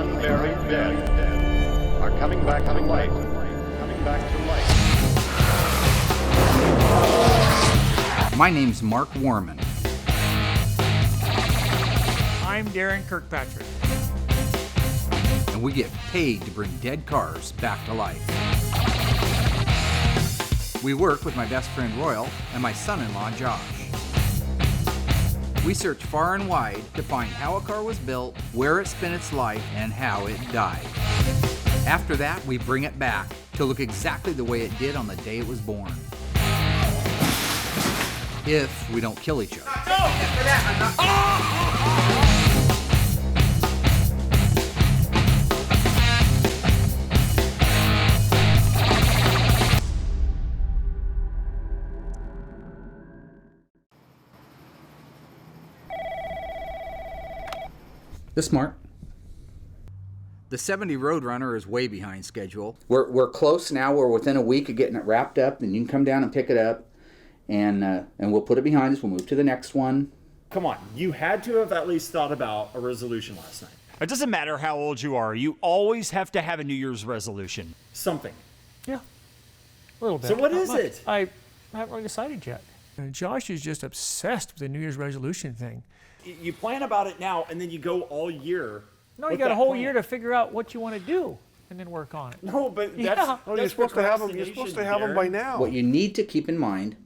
unburied dead are coming back to life, coming back to life. My name's Mark Warman. I'm Darren Kirkpatrick. And we get paid to bring dead cars back to life. We work with my best friend Royal and my son-in-law Josh. We search far and wide to find how a car was built, where it spent its life, and how it died. After that, we bring it back to look exactly the way it did on the day it was born. If we don't kill each other. This Mark. The 70 Roadrunner is way behind schedule. We're close now. We're within a week of getting it wrapped up. Then you can come down and pick it up, and we'll put it behind us. We'll move to the next one. Come on, you had to have at least thought about a resolution last night. It doesn't matter how old you are. You always have to have a New Year's resolution. Something. Yeah, a little bit. So what is it? I haven't really decided yet. Josh is just obsessed with the New Year's resolution thing. You plan about it now, and then you go all year. No, you got a whole year to figure out what you want to do, and then work on it. No, but Yeah. that's, No, No, you're supposed to have them. You're supposed to have them by now. What you need to keep in mind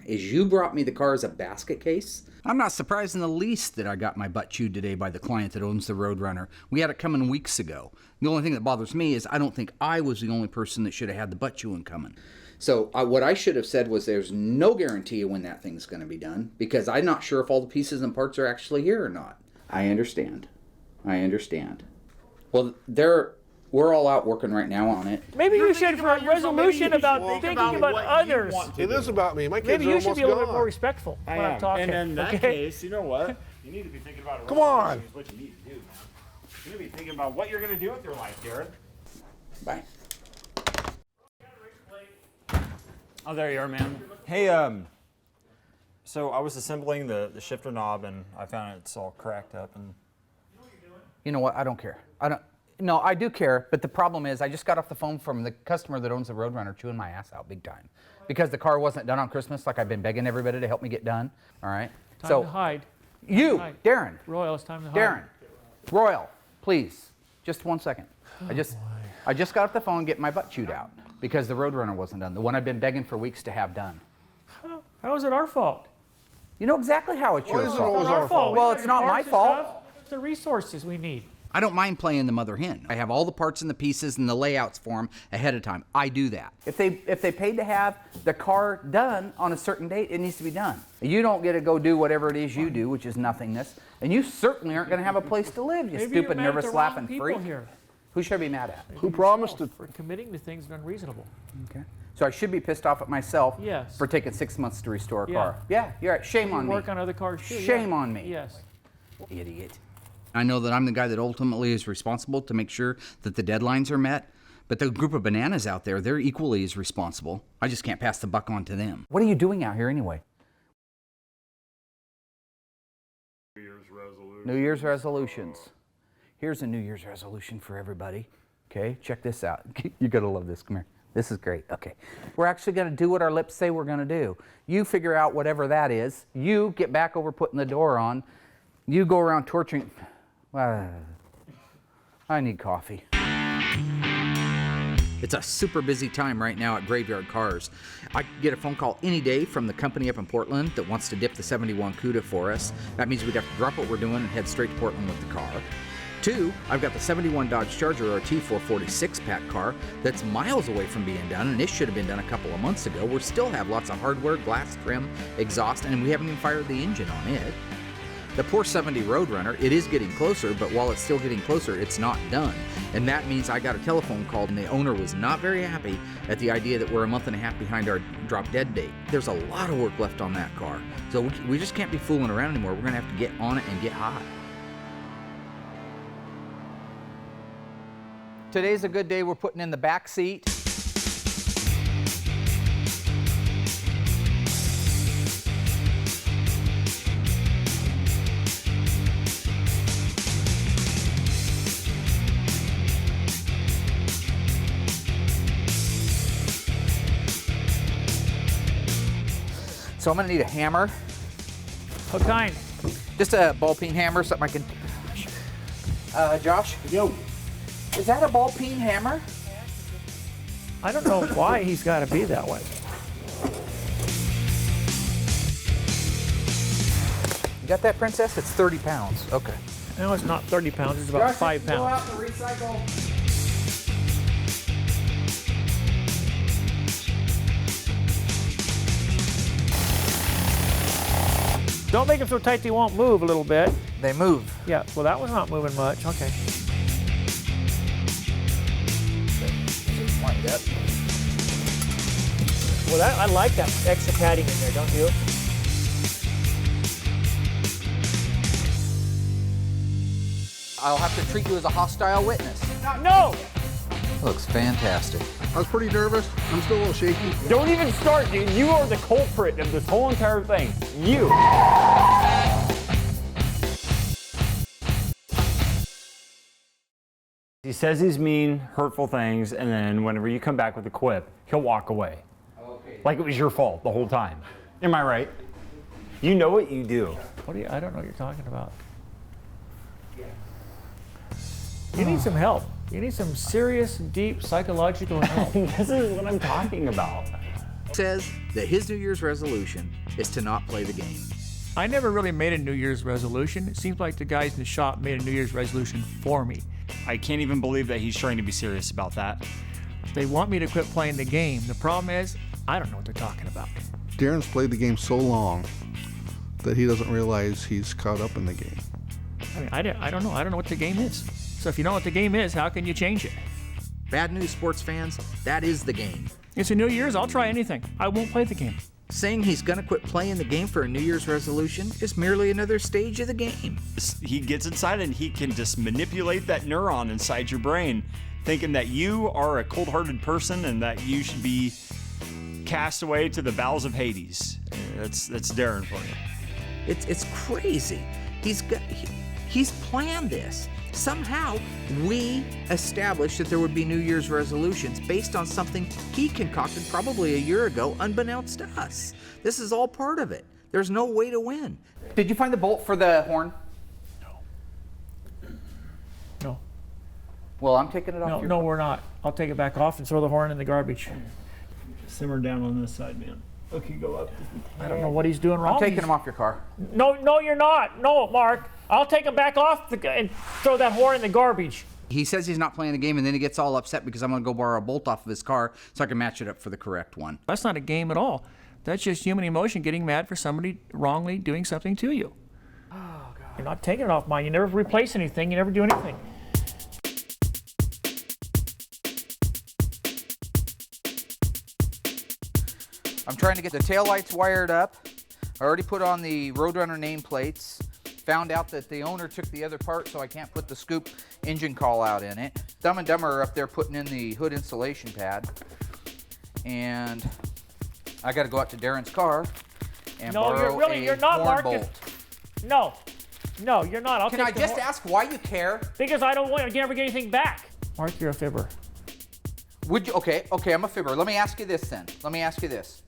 is you brought me the car as a basket case. I'm not surprised in the least that I got my butt chewed today by the client that owns the Roadrunner. We had it coming weeks ago. The only thing that bothers me is I don't think I was the only person that should have had the butt chewing coming. So what I should have said was there's no guarantee of when that thing's going to be done because I'm not sure if all the pieces and parts are actually here or not. I understand. Well, we're all out working right now on it. Maybe you should, for a resolution about thinking about others. It is about me. My kids Maybe are you should almost be a little bit more gone. respectful when I'm talking. And in that okay? case, you know what? You need to be thinking about a Come on. resolution is what you need to do, man. You need to be thinking about what you're going to do with your life, Darren. Bye. Oh, there you are, man. Hey, so I was assembling the shifter knob, and I found it's all cracked up. And You know what? I don't care. No, I do care, but the problem is I just got off the phone from the customer that owns the Roadrunner chewing my ass out big time. Because the car wasn't done on Christmas like I've been begging everybody to help me get done. All right? Time to hide. You, Hide. Darren. Royal, it's time to hide. Darren. Royal, please. Just 1 second. I just got off the phone getting my butt chewed out because the Roadrunner wasn't done. The one I've been begging for weeks to have done. How is it our fault? You know exactly how it's Why your is it fault. always our fault? Well, it's not my fault. It's the resources we need. I don't mind playing the mother hen. I have all the parts and the pieces and the layouts for them ahead of time. I do that. If they paid to have the car done on a certain date, it needs to be done. You don't get to go do whatever it is you do, which is nothingness. And you certainly aren't going to have a place to live, you Maybe stupid, you're mad at nervous, the wrong laughing people freak. here. Who should I be mad at? Who promised it? For committing to things that are unreasonable. Okay. So I should be pissed off at myself Yes. for taking 6 months to restore a Yeah. car. Yeah, you're right. Shame on me. Work on other cars too. Shame yeah. on me. Yes. Idiot. I know that I'm the guy that ultimately is responsible to make sure that the deadlines are met, but the group of bananas out there, they're equally as responsible. I just can't pass the buck on to them. What are you doing out here anyway? New Year's resolutions. Here's a New Year's resolution for everybody. Okay, check this out. You're gonna love this. Come here. This is great. Okay. We're actually gonna do what our lips say we're gonna do. You figure out whatever that is. You get back over putting the door on. You go around torturing. I need coffee. It's a super busy time right now at Graveyard Carz. I get a phone call any day from the company up in Portland that wants to dip the 71 CUDA for us. That means we'd have to drop what we're doing and head straight to Portland with the car. 2, I've got the 71 Dodge Charger RT 446 pack car that's miles away from being done, and it should have been done a couple of months ago. We still have lots of hardware, glass, trim, exhaust, and we haven't even fired the engine on it. The poor 70 Roadrunner, it is getting closer, but while it's still getting closer, it's not done. And that means I got a telephone call, and the owner was not very happy at the idea that we're a month and a half behind our drop dead date. There's a lot of work left on that car. So we just can't be fooling around anymore. We're gonna have to get on it and get hot. Today's a good day. We're putting in the back seat. So I'm gonna need a hammer. What kind? Just a ball peen hammer, something I can. Josh? Yo. Is that a ball peen hammer? I don't know why he's got to be that way. You got that, Princess? It's 30 pounds. Okay. No, it's not 30 pounds. It's about 5 Go pounds. out and recycle. Don't make them so tight they won't move a little bit. They move. Yeah, well, that one's not moving much. Okay. Wind up. Well, I like that extra padding in there, don't you? I'll have to treat you as a hostile witness. No! Looks fantastic. I was pretty nervous. I'm still a little shaky. Don't even start, dude. You are the culprit of this whole entire thing. You. He says these mean, hurtful things, and then whenever you come back with a quip, he'll walk away. Okay. Like it was your fault the whole time. Am I right? You know what you do. What do you? I don't know what you're talking about. You need some help. You need some serious, deep psychological help. This is what I'm talking about. Says that his New Year's resolution is to not play the game. I never really made a New Year's resolution. It seems like the guys in the shop made a New Year's resolution for me. I can't even believe that he's trying to be serious about that. They want me to quit playing the game. The problem is, I don't know what they're talking about. Darren's played the game so long that he doesn't realize he's caught up in the game. I mean, I don't know. I don't know what the game is. So if you know what the game is, how can you change it? Bad news, sports fans, that is the game. It's a New Year's. I'll try anything. I won't play the game. Saying he's gonna quit playing the game for a New Year's resolution is merely another stage of the game. He gets inside and he can just manipulate that neuron inside your brain, thinking that you are a cold-hearted person and that you should be cast away to the bowels of Hades. That's Darren for you. It's crazy. He's planned this. Somehow, we established that there would be New Year's resolutions based on something he concocted probably a year ago, unbeknownst to us. This is all part of it. There's no way to win. Did you find the bolt for the horn? No. Well, I'm taking it off. No, we're not. I'll take it back off and throw the horn in the garbage. Simmer down on this side, man. Okay, go up. I don't know what he's doing wrong. I'm taking him off your car. No, you're not. No, Mark. I'll take him back off and throw that horn in the garbage. He says he's not playing the game, and then he gets all upset because I'm going to go borrow a bolt off of his car so I can match it up for the correct one. That's not a game at all. That's just human emotion getting mad for somebody wrongly doing something to you. Oh, God. You're not taking it off mine. You never replace anything. You never do anything. I'm trying to get the taillights wired up. I already put on the Roadrunner nameplates. Found out that the owner took the other part, so I can't put the scoop engine call out in it. Dumb and Dumber are up there putting in the hood insulation pad. And I got to go out to Darren's car and borrow you're not, horn Mark. bolt. No, you're not. I'll Can take I the just horn. ask why you care? Because I don't want to ever get anything back. Mark, you're a fibber. Would you? Okay, I'm a fibber. Let me ask you this then. Let me ask you this.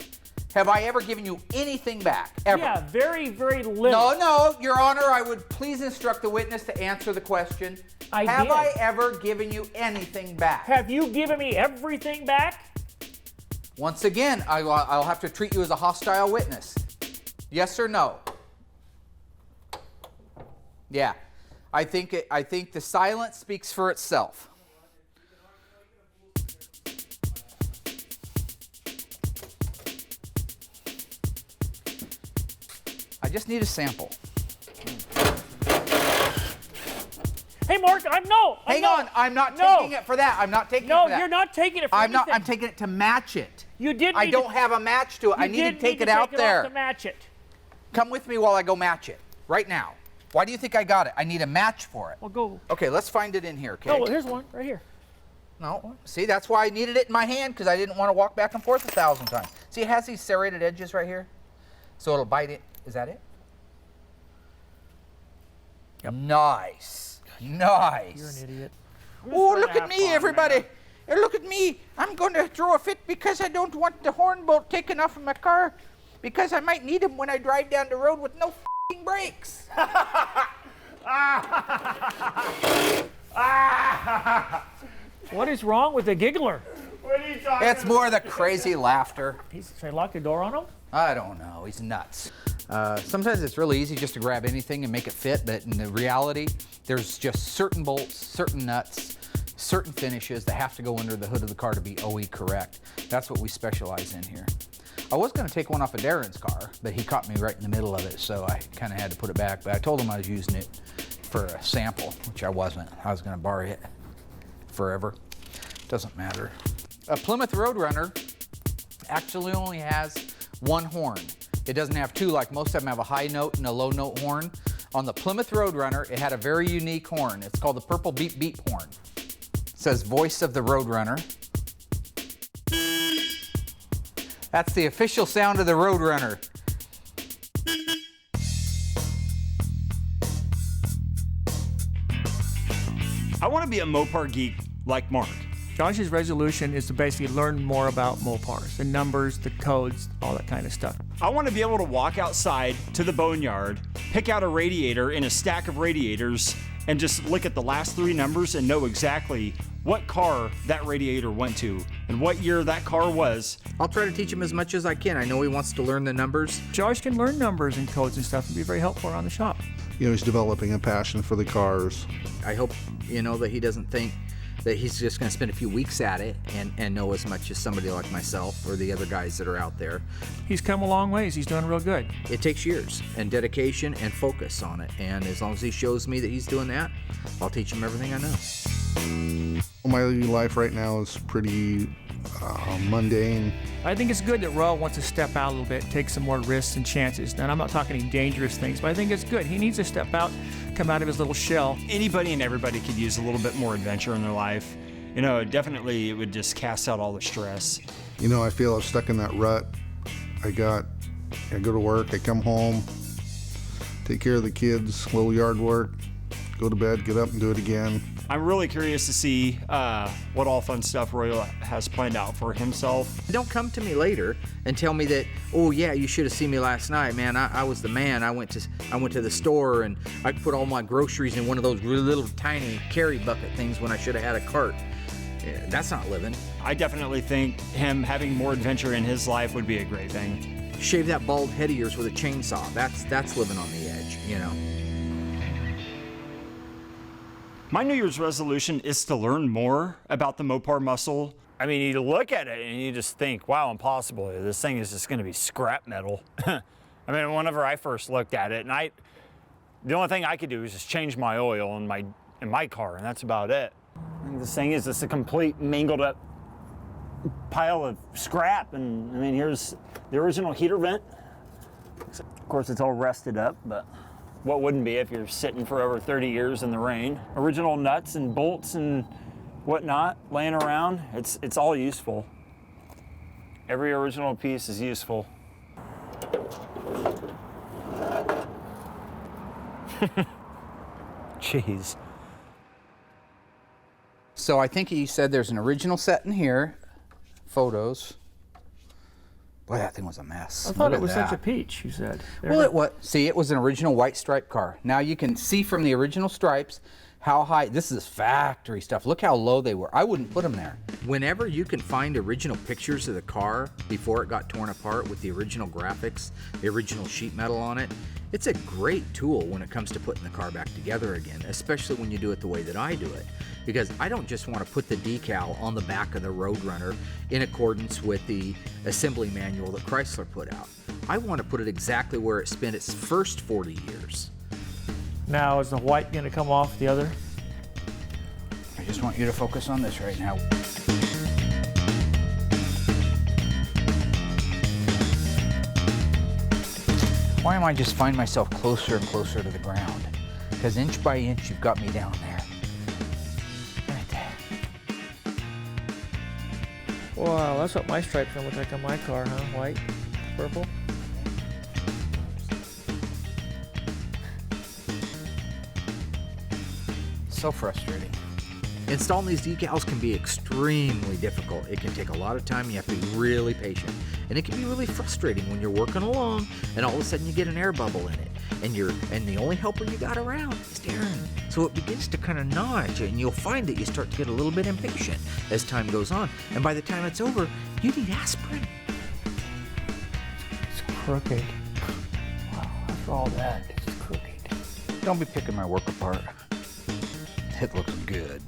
Have I ever given you anything back? Ever? Yeah, very, very little. No, Your Honor, I would please instruct the witness to answer the question. Have did. I ever given you anything back? Have you given me everything back? Once again, I'll have to treat you as a hostile witness. Yes or no? Yeah. I think the silence speaks for itself. I just need a sample. Hey, Mark, Hang on, I'm not taking it for that. I'm not taking it for that. No, you're not taking it for I'm anything. I'm taking it to match it. You did. I don't have a match to it. I need to take it out there. To match it. Come with me while I go match it. Right now. Why do you think I got it? I need a match for it. Well, go. Okay, let's find it in here, okay? No, well, here's one right here. No. See, that's why I needed it in my hand, because I didn't want to walk back and forth 1,000 times. See, it has these serrated edges right here. So it'll bite it. Is that it? Yep. Nice. Nice. You're an idiot. Oh, look at me, everybody. Look at me. I'm going to throw a fit because I don't want the horn bolt taken off of my car. Because I might need them when I drive down the road with no f***ing brakes. What is wrong with the giggler? What are you talking It's more the crazy laughter. Should I lock the door on him? I don't know. He's nuts. Sometimes it's really easy just to grab anything and make it fit, but in the reality, there's just certain bolts, certain nuts, certain finishes that have to go under the hood of the car to be OE correct. That's what we specialize in here. I was going to take one off of Darren's car, but he caught me right in the middle of it, so I kind of had to put it back. But I told him I was using it for a sample, which I wasn't. I was going to borrow it forever. Doesn't matter. A Plymouth Roadrunner actually only has one horn. It doesn't have two like most of them have a high note and a low note horn. On the Plymouth Roadrunner, it had a very unique horn. It's called the purple beep beep horn. It says voice of the Roadrunner. That's the official sound of the Roadrunner. I want to be a Mopar geek like Mark. Josh's resolution is to basically learn more about Mopars, the numbers, the codes, all that kind of stuff. I want to be able to walk outside to the boneyard, pick out a radiator in a stack of radiators, and just look at the last three numbers and know exactly what car that radiator went to and what year that car was. I'll try to teach him as much as I can. I know he wants to learn the numbers. Josh can learn numbers and codes and stuff and be very helpful around the shop. You know, he's developing a passion for the cars. I hope, that he doesn't think that he's just going to spend a few weeks at it and know as much as somebody like myself or the other guys that are out there. He's come a long ways. He's doing real good. It takes years and dedication and focus on it. And as long as he shows me that he's doing that, I'll teach him everything I know. My life right now is pretty mundane. I think it's good that Royal wants to step out a little bit, take some more risks and chances. And I'm not talking any dangerous things, but I think it's good. He needs to step out, come out of his little shell. Anybody and everybody could use a little bit more adventure in their life. Definitely it would just cast out all the stress. I feel I'm stuck in that rut. I go to work, I come home, take care of the kids, little yard work, go to bed, get up and do it again. I'm really curious to see what all fun stuff Royal has planned out for himself. Don't come to me later and tell me that, oh yeah, you should have seen me last night, man. I was the man. I went to the store and I put all my groceries in one of those really little tiny carry bucket things when I should have had a cart. Yeah, that's not living. I definitely think him having more adventure in his life would be a great thing. Shave that bald head of yours with a chainsaw. That's living on the edge, My New Year's resolution is to learn more about the Mopar muscle. I mean, you look at it and you just think, wow, impossible. This thing is just going to be scrap metal. I mean, whenever I first looked at it, and the only thing I could do is just change my oil in my car, and that's about it. And this thing is just a complete mangled up pile of scrap. And I mean, here's the original heater vent. Of course, it's all rusted up, but what wouldn't be if you're sitting for over 30 years in the rain? Original nuts and bolts and whatnot laying around. It's all useful. Every original piece is useful. Jeez. So I think he said there's an original set in here, photos. Boy, that thing was a mess. I thought Look it was at such a that. peach, you said. Well, it was an original white stripe car. Now you can see from the original stripes how high, this is factory stuff. Look how low they were. I wouldn't put them there. Whenever you can find original pictures of the car before it got torn apart with the original graphics, the original sheet metal on it, it's a great tool when it comes to putting the car back together again, especially when you do it the way that I do it. Because I don't just want to put the decal on the back of the Roadrunner in accordance with the assembly manual that Chrysler put out. I want to put it exactly where it spent its first 40 years. Now, is the white going to come off the other? I just want you to focus on this right now. Why am I just find myself closer and closer to the ground? Because inch by inch, you've got me down there. Right there. Wow, that's what my stripes gonna look like on my car, huh? White, purple. So frustrating. Installing these decals can be extremely difficult. It can take a lot of time. You have to be really patient. And it can be really frustrating when you're working along and all of a sudden you get an air bubble in it. And the only helper you got around is Darren. So it begins to kind of gnaw at you, and you'll find that you start to get a little bit impatient as time goes on. And by the time it's over, you need aspirin. It's crooked. Wow, after all that, it's crooked. Don't be picking my work apart. It looks good.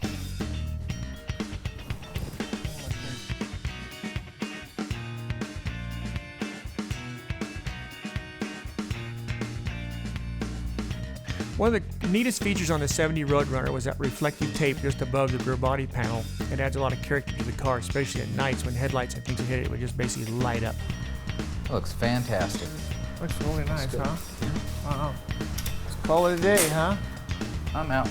One of the neatest features on the 70 Roadrunner was that reflective tape just above the rear body panel. It adds a lot of character to the car, especially at nights when headlights and things would hit it. It would just basically light up. It looks fantastic. Looks really nice, huh? Wow. Let's call it a day, huh? I'm out.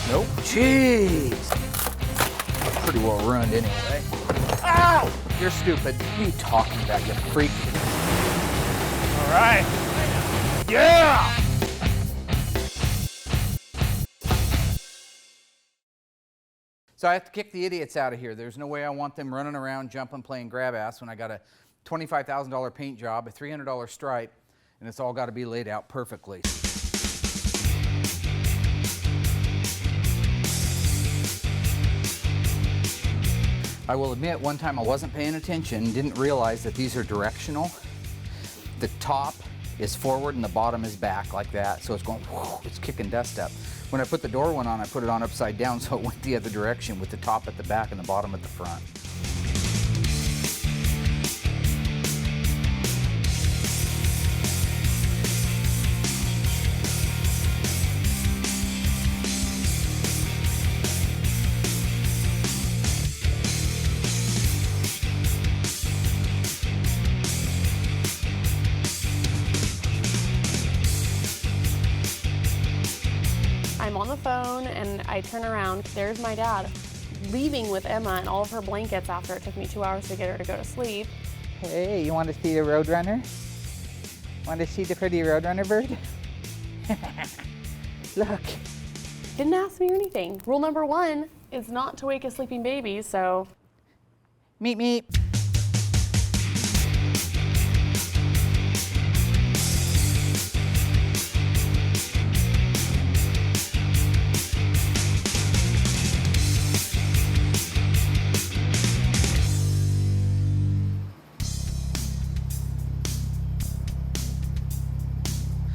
Nope. Jeez. Pretty well ruined anyway. Ow! You're stupid. What are you talking about, you freak? All right. Yeah! So I have to kick the idiots out of here. There's no way I want them running around, jumping, playing grab ass when I got a $25,000 paint job, a $300 stripe, and it's all got to be laid out perfectly. I will admit, one time I wasn't paying attention, didn't realize that these are directional. The top is forward and the bottom is back like that, so it's going, whoo, it's kicking dust up. When I put the door one on, I put it on upside down so it went the other direction with the top at the back and the bottom at the front. I'm on the phone and I turn around, there's my dad leaving with Emma and all of her blankets after it took me 2 hours to get her to go to sleep. Hey, you want to see the Roadrunner? Want to see the pretty Roadrunner bird? Look. Didn't ask me or anything. Rule number 1 is not to wake a sleeping baby, so. Meep meep.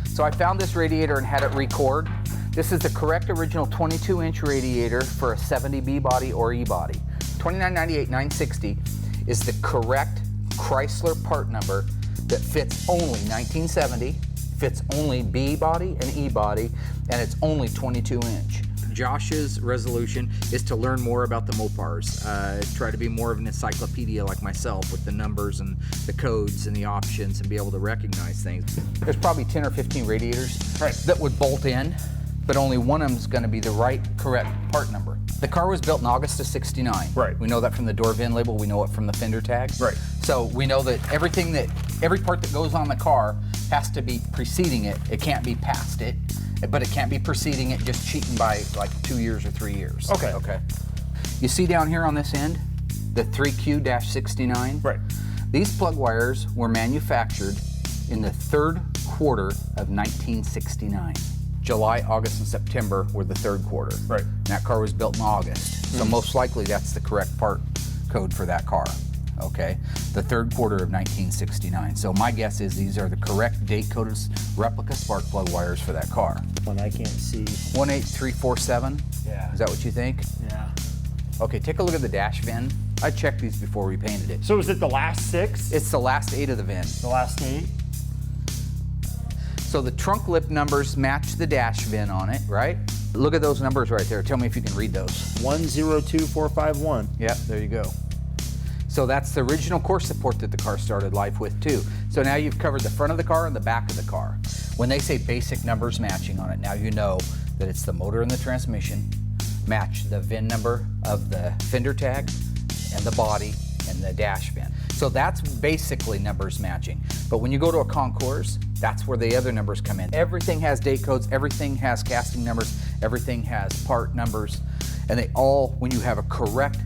So I found this radiator and had it record. This is the correct original 22-inch radiator for a 70B body or E body. 2998-960 is the correct Chrysler part number that fits only 1970, fits only B body and E body, and it's only 22-inch. Josh's resolution is to learn more about the Mopars, try to be more of an encyclopedia like myself with the numbers and the codes and the options and be able to recognize things. There's probably 10 or 15 radiators that would bolt in, but only one of them is going to be the right, correct part number. The car was built in August of '69. Right. We know that from the door VIN label, we know it from the fender tag. Right. So we know that every part that goes on the car has to be preceding it. It can't be past it, but it can't be preceding it just cheating by like 2 years or 3 years. Okay. Okay. You see down here on this end, the 3Q-69? Right. These plug wires were manufactured in the third quarter of 1969. July, August, and September were the third quarter. Right. And that car was built in August. So most likely that's the correct part code for that car. Okay, the third quarter of 1969. So my guess is these are the correct date-coded replica spark plug wires for that car. One I can't see. 18347? Yeah. Is that what you think? Yeah. Okay, take a look at the dash VIN. I checked these before we painted it. So is it the last 6? It's the last 8 of the VIN. The last 8? So the trunk lip numbers match the dash VIN on it, right? Look at those numbers right there. Tell me if you can read those. 102451. Yep, there you go. So that's the original core support that the car started life with too. So now you've covered the front of the car and the back of the car. When they say basic numbers matching on it, now you know that it's the motor and the transmission, match the VIN number of the fender tag and the body and the dash VIN. So that's basically numbers matching. But when you go to a concours, That's where the other numbers come in. Everything has date codes, everything has casting numbers, everything has part numbers, and they all, when you have a correct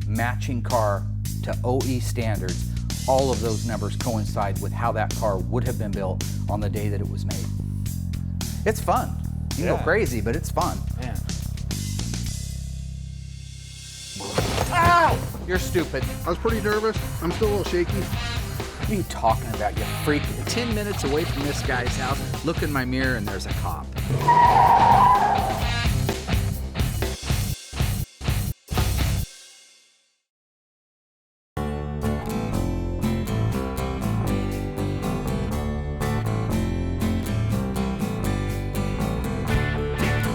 matching car to OE standards, all of those numbers coincide with how that car would have been built on the day that it was made. It's fun. You go crazy, but it's fun. Yeah. Ow! You're stupid. I was pretty nervous. I'm still a little shaky. What are you talking about, you freak? 10 minutes away from this guy's house, look in my mirror and there's a cop.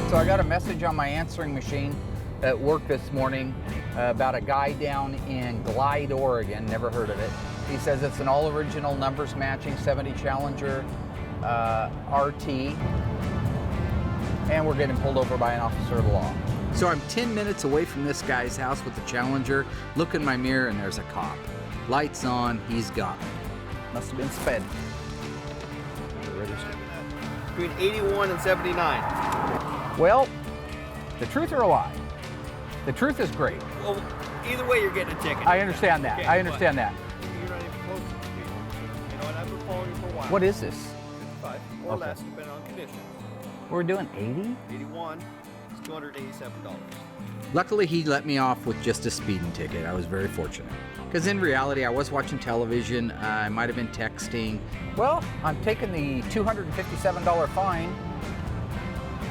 So I got a message on my answering machine at work this morning about a guy down in Glide, Oregon. Never heard of it. He says it's an all original numbers matching 70 Challenger RT, and we're getting pulled over by an officer of the law. So I'm 10 minutes away from this guy's house with the Challenger. Look in my mirror and there's a cop. Lights on, he's gone. Must have been sped. Between 81 and 79. Well, the truth or a lie? The truth is great. Well, either way, you're getting a ticket. I understand that. Okay, I understand that. You're not even close to the speed limit. You know, and I've been following you for a while. What is this? 55 or less, depending on conditions. We're doing 80? 81 is $287. Luckily, he let me off with just a speeding ticket. I was very fortunate. Because in reality, I was watching television. I might have been texting. Well, I'm taking the $257 fine,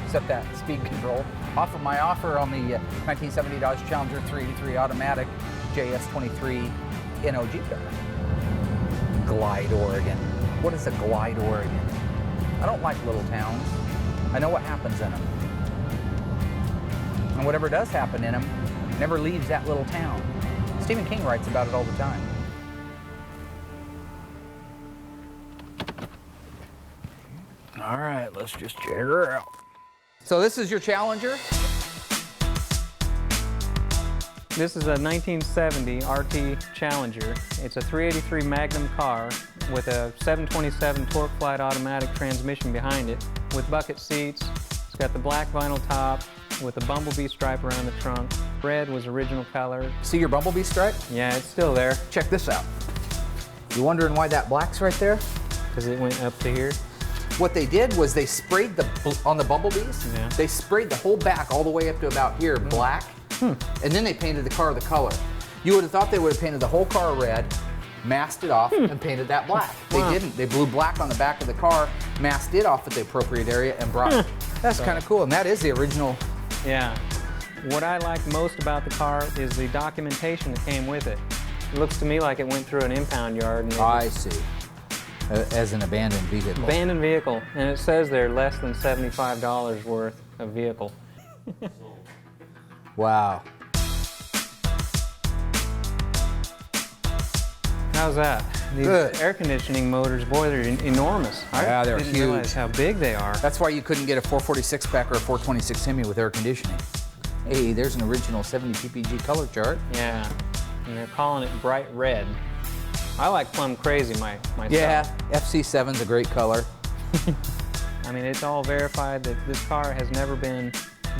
except that speed control, off of my offer on the 1970 Dodge Challenger 383 automatic JS23 NOG car. Glide, Oregon. What is a Glide, Oregon? I don't like little towns. I know what happens in them. And whatever does happen in them never leaves that little town. Stephen King writes about it all the time. All right, let's just check her out. So this is your Challenger? This is a 1970 RT Challenger. It's a 383 Magnum car with a 727 torque flight automatic transmission behind it with bucket seats. It's got the black vinyl top with a bumblebee stripe around the trunk. Red was original color. See your bumblebee stripe? Yeah, it's still there. Check this out. You wondering why that black's right there? Because it went up to here. What they did was they sprayed on the bumblebees, Yeah. they sprayed the whole back all the way up to about here black, and then they painted the car the color. You would have thought they would have painted the whole car red, masked it off, and painted that black. They didn't. They blew black on the back of the car, masked it off at the appropriate area, and brought it. That's kind of cool, and that is the original. Yeah. What I like most about the car is the documentation that came with it. It looks to me like it went through an impound yard. And I see. As an abandoned vehicle. Abandoned vehicle, and it says they're less than $75 worth of vehicle. Wow. How's that? These Good. air conditioning motors, boy, they're enormous. Yeah, they're didn't huge. realize how big they are. That's why you couldn't get a 446 pack or a 426 Hemi with air conditioning. Hey, there's an original 70 PPG color chart. Yeah, and they're calling it bright red. I like plum crazy myself. Yeah, FC7's a great color. I mean, it's all verified that this car has never been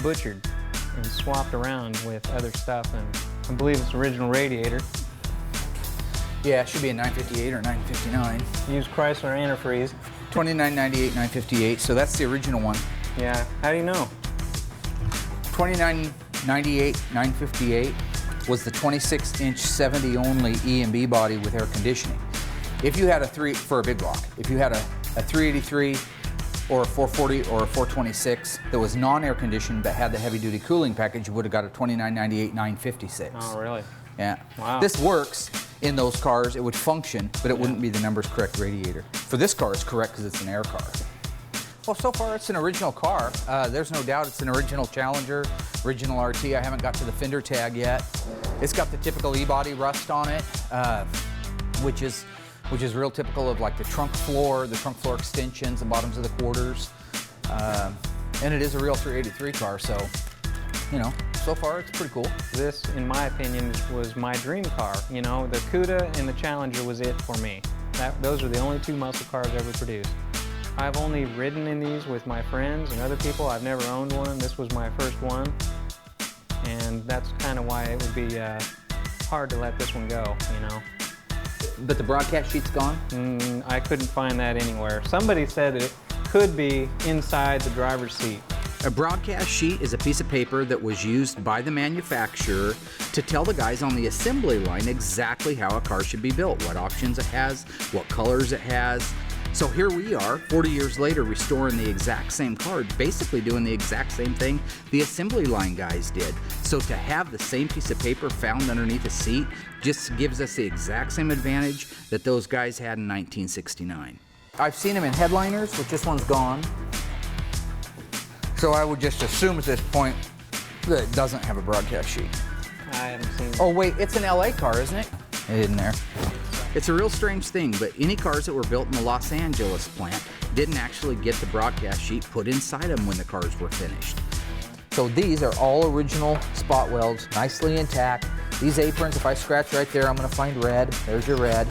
butchered and swapped around with other stuff, and I believe it's original radiator. Yeah, it should be a 958 or 959. Use Chrysler antifreeze. 2998, 958, so that's the original one. Yeah, how do you know? 2998, 958 was the 26-inch 70 only E&B body with air conditioning. If you had for a big block, if you had a 383 or a 440 or a 426 that was non-air conditioned but had the heavy duty cooling package, you would have got a 2998, 956. Oh, really? Yeah. Wow. This works in those cars. It would function, but it wouldn't be the numbers correct radiator. For this car, it's correct because it's an air car. Well, so far it's an original car. There's no doubt it's an original Challenger, original RT. I haven't got to the fender tag yet. It's got the typical E-body rust on it, which is real typical of like the trunk floor extensions, the bottoms of the quarters. And it is a real 383 car, so, you know, so far it's pretty cool. This, in my opinion, was my dream car. You know, the Cuda and the Challenger was it for me. Those are the only two muscle cars ever produced. I've only ridden in these with my friends and other people. I've never owned one. This was my first one. And that's kind of why it would be hard to let this one go, you know. But the broadcast sheet's gone? I couldn't find that anywhere. Somebody said it could be inside the driver's seat. A broadcast sheet is a piece of paper that was used by the manufacturer to tell the guys on the assembly line exactly how a car should be built, what options it has, what colors it has. So here we are, 40 years later, restoring the exact same car, basically doing the exact same thing the assembly line guys did. So to have the same piece of paper found underneath a seat just gives us the exact same advantage that those guys had in 1969. I've seen them in headliners, but this one's gone. So I would just assume at this point that it doesn't have a broadcast sheet. I haven't seen it. Oh wait, it's an LA car, isn't it? It isn't there. It's a real strange thing, but any cars that were built in the Los Angeles plant didn't actually get the broadcast sheet put inside them when the cars were finished. So these are all original spot welds, nicely intact. These aprons, if I scratch right there, I'm gonna find red. There's your red.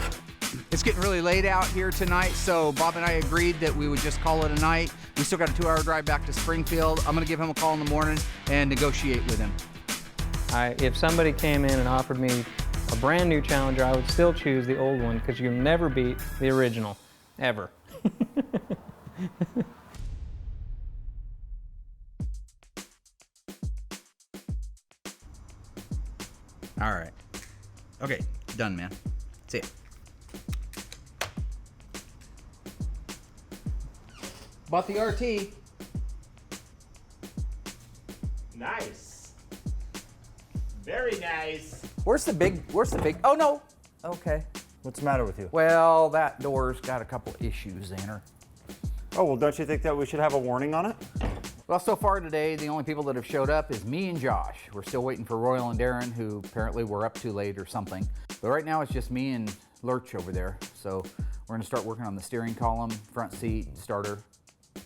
It's getting really late out here tonight, so Bob and I agreed that we would just call it a night. We still got a 2-hour drive back to Springfield. I'm gonna give him a call in the morning and negotiate with him. If somebody came in and offered me a brand new Challenger, I would still choose the old one because you'll never beat the original, ever. All right. Okay, done, man. See ya. Bought the RT. Nice. Very nice. Where's the big, oh no. Okay. What's the matter with you? Well, that door's got a couple issues in her. Oh, well, don't you think that we should have a warning on it? Well, so far today, the only people that have showed up is me and Josh. We're still waiting for Royal and Darren, who apparently were up too late or something. But right now it's just me and Lurch over there. So we're gonna start working on the steering column, front seat, starter. Oh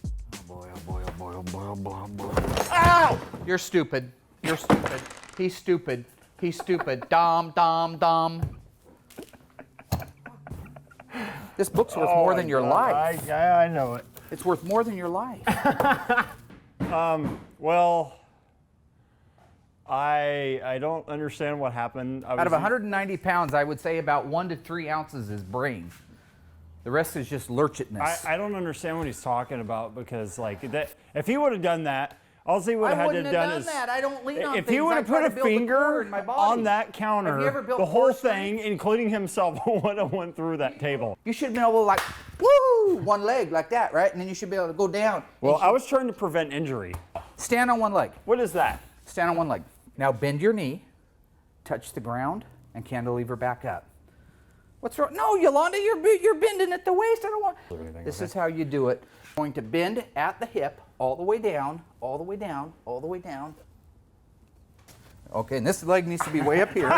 boy, oh boy, oh boy, oh boy, oh boy, oh boy. Ow! You're stupid. You're stupid. He's stupid. He's stupid. Dom, dom, dom. This book's worth more than your life. I know it. It's worth more than your life. Well, I don't understand what happened. Out of 190 pounds, I would say about 1 to 3 ounces is brain. The rest is just lurchitness. I don't understand what he's talking about because, like, that if he would have done that, all he would have had to have done is. I don't lean on if things. he would have put a finger on that Have you counter, ever built the whole horse thing, including himself, would have went through that table. You should be able to, like, woo, one leg like that, right? And then you should be able to go down. Well, I was trying to prevent injury. Stand on one leg. What is that? Stand on one leg. Now bend your knee, touch the ground, and cantilever back up. What's wrong? No, Yolanda, you're bending at the waist. I don't want. This is how you do it. Going to bend at the hip, all the way down, all the way down, all the way down. Okay, and this leg needs to be way up here.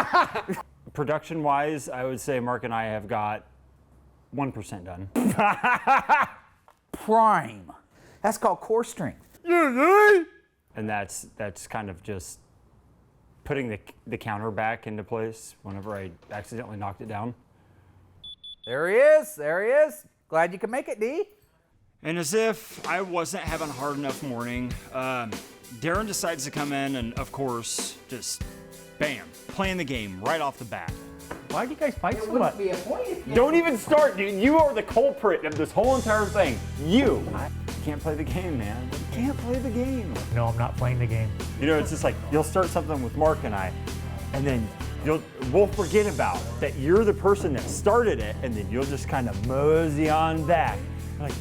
Production-wise, I would say Mark and I have got 1% done. Prime. That's called core strength. And that's kind of just putting the counter back into place whenever I accidentally knocked it down. There he is. There he is. Glad you could make it, D. And as if I wasn't having a hard enough morning, Darren decides to come in and, of course, just bam, playing the game right off the bat. Why do you guys fight so much? Don't even start, dude. You are the culprit of this whole entire thing. You can't play the game, man. You can't play the game. No, I'm not playing the game. You know, it's just like you'll start something with Mark and I, and then we'll forget about that you're the person that started it, and then you'll just kind of mosey on back. Like,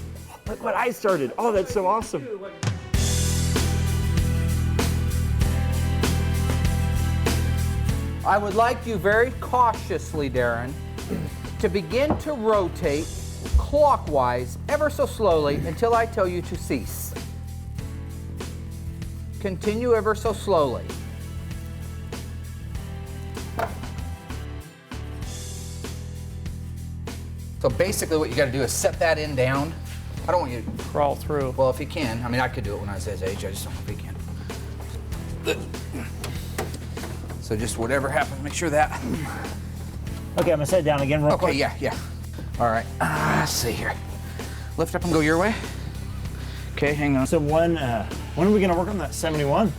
look what I started. Oh, that's so awesome. I would like you very cautiously, Darren, to begin to rotate clockwise ever so slowly until I tell you to cease. Continue ever so slowly. So basically what you got to do is set that end down. I don't want you to Crawl through. Well, if he can. I mean, I could do it when I was his age. I just don't know if he can. So just whatever happens, make sure that. Okay, I'm gonna set it down again real quick. Okay, yeah. All right. Let's see here. Lift up and go your way. Okay, hang on. So when are we gonna work on that 71?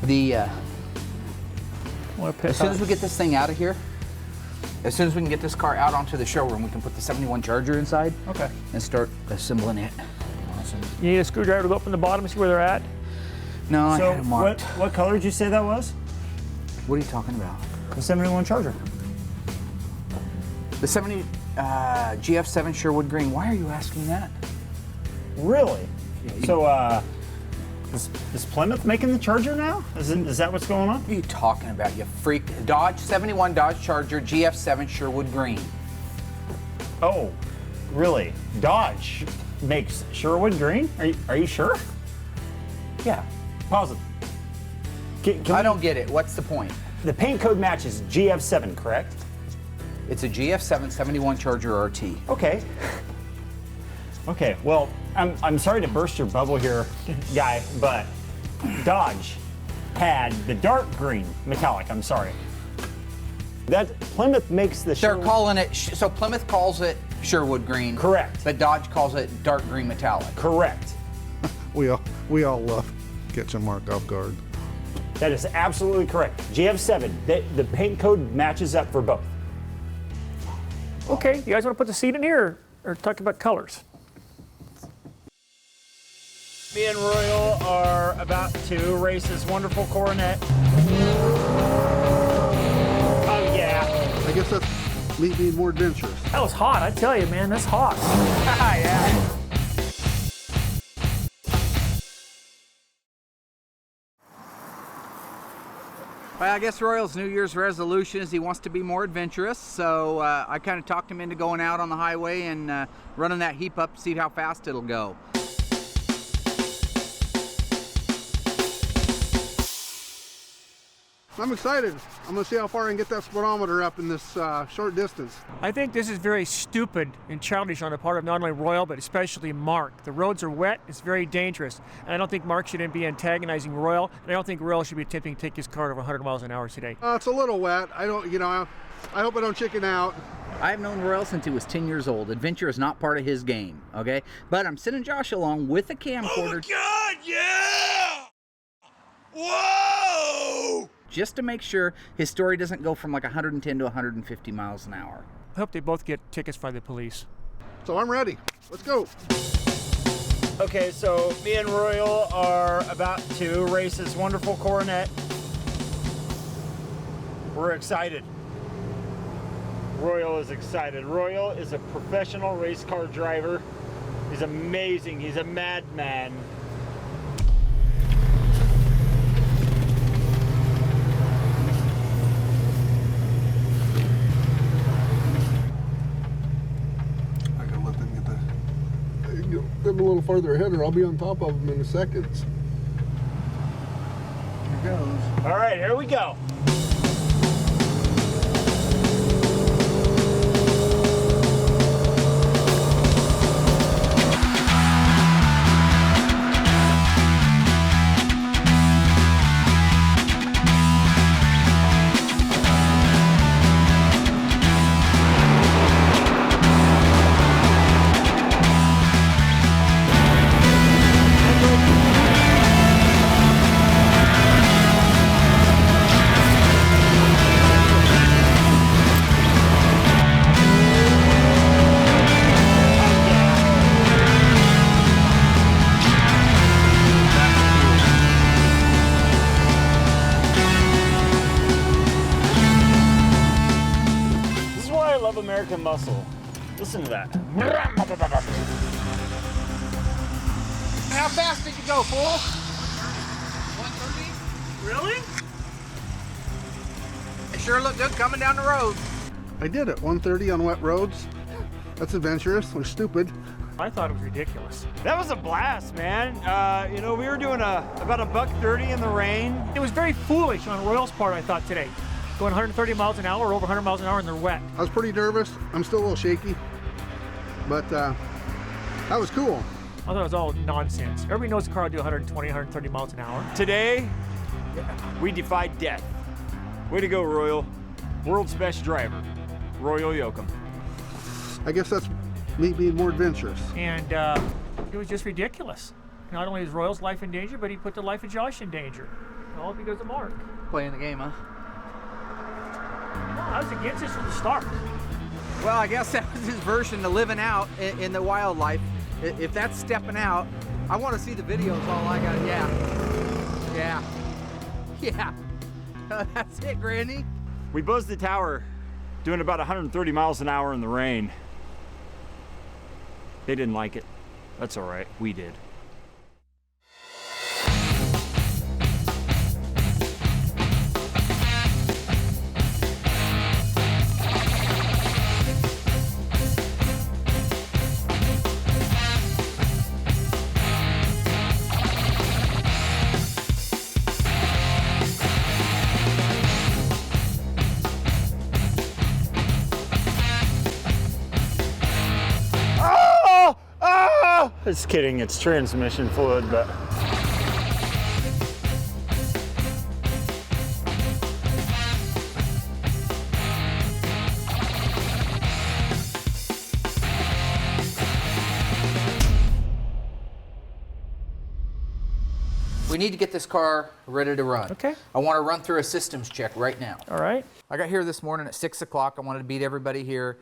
As soon as we get this thing out of here, as soon as we can get this car out onto the showroom, we can put the 71 Charger inside. Okay. And start assembling it. Awesome. You need a screwdriver to go up in the bottom and see where they're at? No, I So had them marked. what color did you say that was? What are you talking about? The 71 Charger. The 70 GF7 Sherwood Green. Why are you asking that? Really? Yeah, So is Plymouth making the Charger now? Is that what's going on? What are you talking about, you freak? Dodge 71 Dodge Charger GF7 Sherwood Green. Oh, really? Dodge makes Sherwood Green? Are you sure? Yeah. Positive. I don't get it. What's the point? The paint code matches GF7, correct? It's a GF7 71 Charger RT. Okay. Okay, well, I'm sorry to burst your bubble here, guy, but Dodge had the dark green metallic. I'm sorry. That Plymouth makes the. They're calling it. So Plymouth calls it Sherwood Green. Correct. But Dodge calls it dark green metallic. Correct. We all love catching Mark off guard. That is absolutely correct. GF7. The paint code matches up for both. Okay, you guys want to put the seat in here or talk about colors? Me and Royal are about to race this wonderful Coronet. Oh yeah. I guess that's me being more adventurous. That was hot, I tell you, man, that's hot. Yeah. Well, I guess Royal's New Year's resolution is he wants to be more adventurous, so I kind of talked him into going out on the highway and running that heap up to see how fast it'll go. I'm excited. I'm gonna see how far I can get that speedometer up in this short distance. I think this is very stupid and childish on the part of not only Royal, but especially Mark. The roads are wet, it's very dangerous. And I don't think Mark should be antagonizing Royal, and I don't think Royal should be attempting to take his car over 100 miles an hour today. It's a little wet. I hope I don't chicken out. I've known Royal since he was 10 years old. Adventure is not part of his game, okay? But I'm sending Josh along with a camcorder. God, yeah! Whoa! Just to make sure his story doesn't go from like 110 to 150 miles an hour. I hope they both get tickets by the police. So I'm ready. Let's go. Okay, so me and Royal are about to race this wonderful Coronet. We're excited. Royal is excited. Royal is a professional race car driver. He's amazing. He's a madman. I gotta let them get them a little farther ahead, or I'll be on top of them in a second. Here goes. All right, here we go. American muscle. Listen to that. How fast did you go, fool? 130? Really? It sure looked good coming down the road. I did it. 130 on wet roads. That's adventurous. We're stupid. I thought it was ridiculous. That was a blast, man. We were doing about $130 in the rain. It was very foolish on Royal's part, I thought, today. Going 130 miles an hour or over 100 miles an hour and they're wet. I was pretty nervous. I'm still a little shaky, but that was cool. I thought it was all nonsense. Everybody knows the car will do 120, 130 miles an hour. Today, we defied death. Way to go, Royal. World's best driver, Royal Yoakum. I guess that's me being more adventurous. And It was just ridiculous. Not only is Royal's life in danger, but he put the life of Josh in danger. All because of Mark. Playing the game, huh? No, I was against this from the start. Well, I guess that was his version of living out in the wildlife. If that's stepping out, I want to see the videos. All I got, yeah. That's it, Granny. We buzzed the tower doing about 130 miles an hour in the rain. They didn't like it. That's all right, we did. Just kidding, it's transmission fluid, but. We need to get this car ready to run. Okay. I want to run through a systems check right now. All right. I got here this morning at 6 o'clock. I wanted to beat everybody here.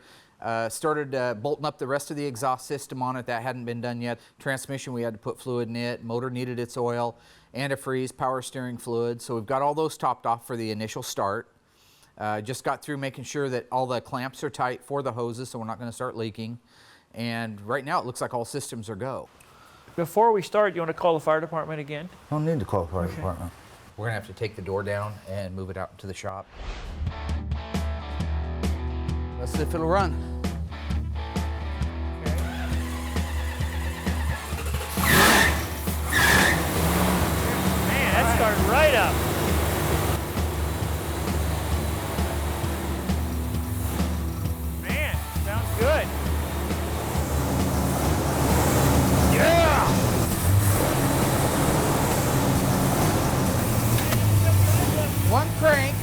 Started bolting up the rest of the exhaust system on it. That hadn't been done yet. Transmission, we had to put fluid in it. Motor needed its oil, antifreeze, power steering fluid. So we've got all those topped off for the initial start. Just got through making sure that all the clamps are tight for the hoses, so we're not going to start leaking. And right now it looks like all systems are go. Before we start, you want to call the fire department again? Don't need to call the fire department. We're going to have to take the door down and move it out to the shop. Let's see if it'll run. Man, that started right up. Man, sounds good. Yeah! One crank,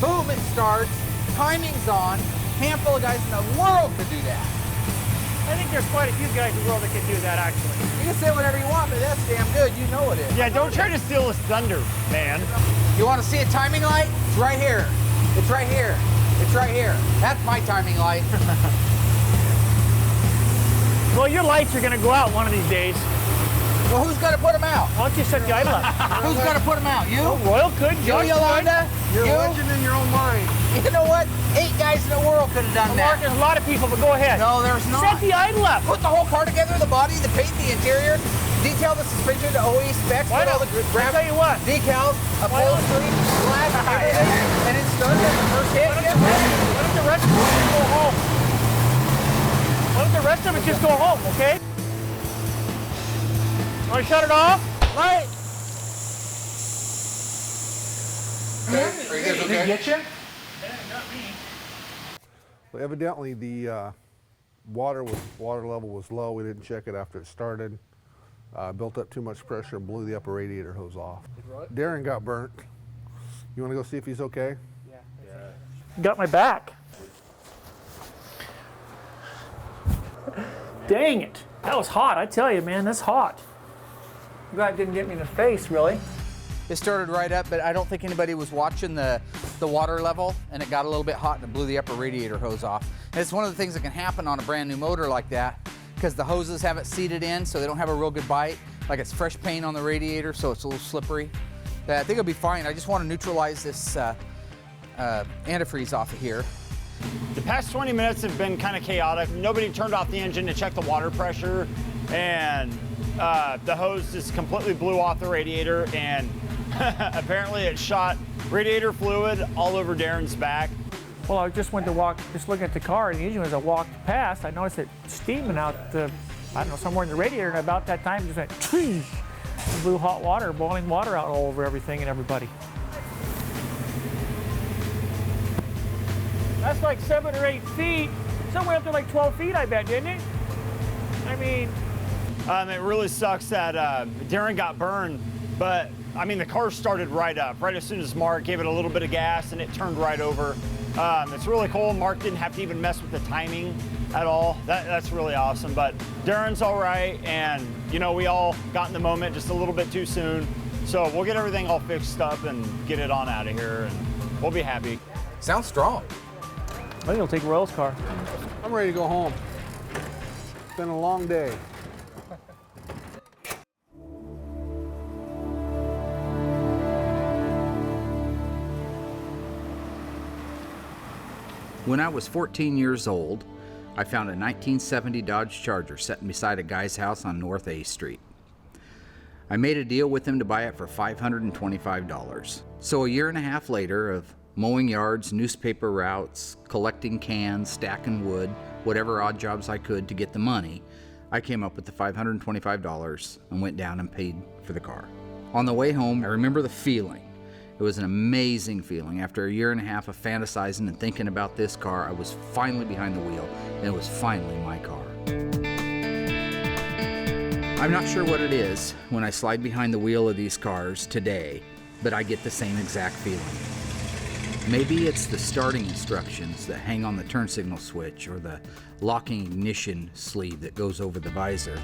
boom, it starts, timing's on. Handful of guys in the world could do that. I think there's quite a few guys in the world that can do that, actually. You can say whatever you want, but that's damn good. You know it is. Yeah, don't try to steal his thunder, man. You want to see a timing light? It's right here. It's right here. It's right here. That's my timing light. Well, your lights are going to go out one of these days. Well, who's going to put them out? Why don't you set the idle up? Who's going to put them out? You? Royal could. You, Josh Yolanda? You're You? a legend in your own mind. You know what? 8 guys in the world could have done could. Mark, that. there's a lot of people, but go ahead. No, there's not. Set the idle up. Put the whole car together, the body, the paint, the interior, detail the suspension to OE specs, Why put all don't, the I'll tell you what. decals, upholstery, glass, everything, and it started at the first hit. Why don't the rest of it just go home? Why don't the rest of it just go home, okay? Want to shut it off? Right. Are you guys okay? Get you? Well, evidently the water level was low. We didn't check it after it started. Built up too much pressure and blew the upper radiator hose off. Darren got burnt. You want to go see if he's okay? Got my back. Dang it. That was hot. I tell you, man, that's hot. Glad it didn't get me in the face, really. It started right up, but I don't think anybody was watching the water level, and it got a little bit hot and it blew the upper radiator hose off. And it's one of the things that can happen on a brand new motor like that, because the hoses haven't seated in, so they don't have a real good bite. Like it's fresh paint on the radiator, so it's a little slippery. But I think it'll be fine. I just want to neutralize this antifreeze off of here. The past 20 minutes have been kind of chaotic. Nobody turned off the engine to check the water pressure, and the hose just completely blew off the radiator, and apparently it shot radiator fluid all over Darren's back. Well, I just went to walk, just looking at the car, and usually as I walked past, I noticed it steaming out the, I don't know, somewhere in the radiator, and about that time, it just went, and blew hot water, boiling water out all over everything and everybody. That's like 7 or 8 feet. Somewhere up to like 12 feet, I bet, didn't it? I mean... It really sucks that Darren got burned, but I mean, the car started right up. Right as soon as Mark gave it a little bit of gas, and it turned right over. It's really cool. Mark didn't have to even mess with the timing at all. That's really awesome. But Darren's all right, and you know, we all got in the moment just a little bit too soon. So we'll get everything all fixed up and get it on out of here, and we'll be happy. Sounds strong. I think it'll take Royal's car. I'm ready to go home. It's been a long day. When I was 14 years old, I found a 1970 Dodge Charger sitting beside a guy's house on North A Street. I made a deal with him to buy it for $525. So a year and a half later of mowing yards, newspaper routes, collecting cans, stacking wood, whatever odd jobs I could to get the money, I came up with the $525 and went down and paid for the car. On the way home, I remember the feeling. It was an amazing feeling. After a year and a half of fantasizing and thinking about this car, I was finally behind the wheel, and it was finally my car. I'm not sure what it is when I slide behind the wheel of these cars today, but I get the same exact feeling. Maybe it's the starting instructions that hang on the turn signal switch or the locking ignition sleeve that goes over the visor.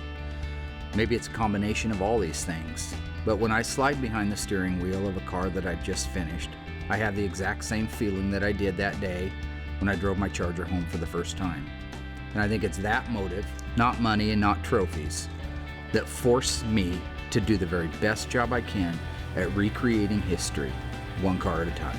Maybe it's a combination of all these things. But when I slide behind the steering wheel of a car that I just finished, I have the exact same feeling that I did that day when I drove my Charger home for the first time. And I think it's that motive, not money and not trophies, that force me to do the very best job I can at recreating history, one car at a time.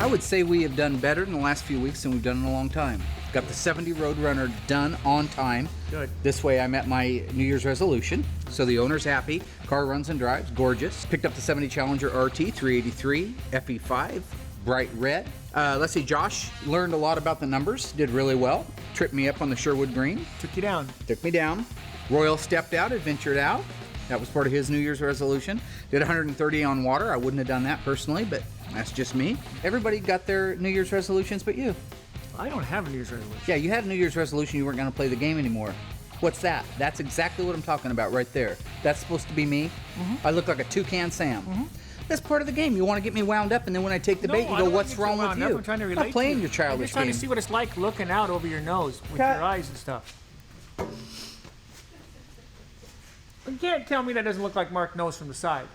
I would say we have done better in the last few weeks than we've done in a long time. Got the 70 Roadrunner done on time. Good. This way I met my New Year's resolution. So the owner's happy. Car runs and drives, gorgeous. Picked up the 70 Challenger RT 383 FE5, bright red. Let's see, Josh learned a lot about the numbers, did really well. Tripped me up on the Sherwood Green. Took you down. Took me down. Royal stepped out, adventured out. That was part of his New Year's resolution. Did 130 on water. I wouldn't have done that personally, but that's just me. Everybody got their New Year's resolutions but you. I don't have a New Year's resolution. Yeah, you had a New Year's resolution you weren't going to play the game anymore. What's that? That's exactly what I'm talking about right there. That's supposed to be me. Mm-hmm. I look like a toucan Sam. Mm-hmm. That's part of the game. You want to get me wound up, and then when I take the bait, you go, what's wrong with you? I'm trying to relate. I'm not playing to you. your childish I'm just trying game. to see what it's like looking out over your nose with your eyes and stuff. You can't tell me that doesn't look like Mark knows from the side.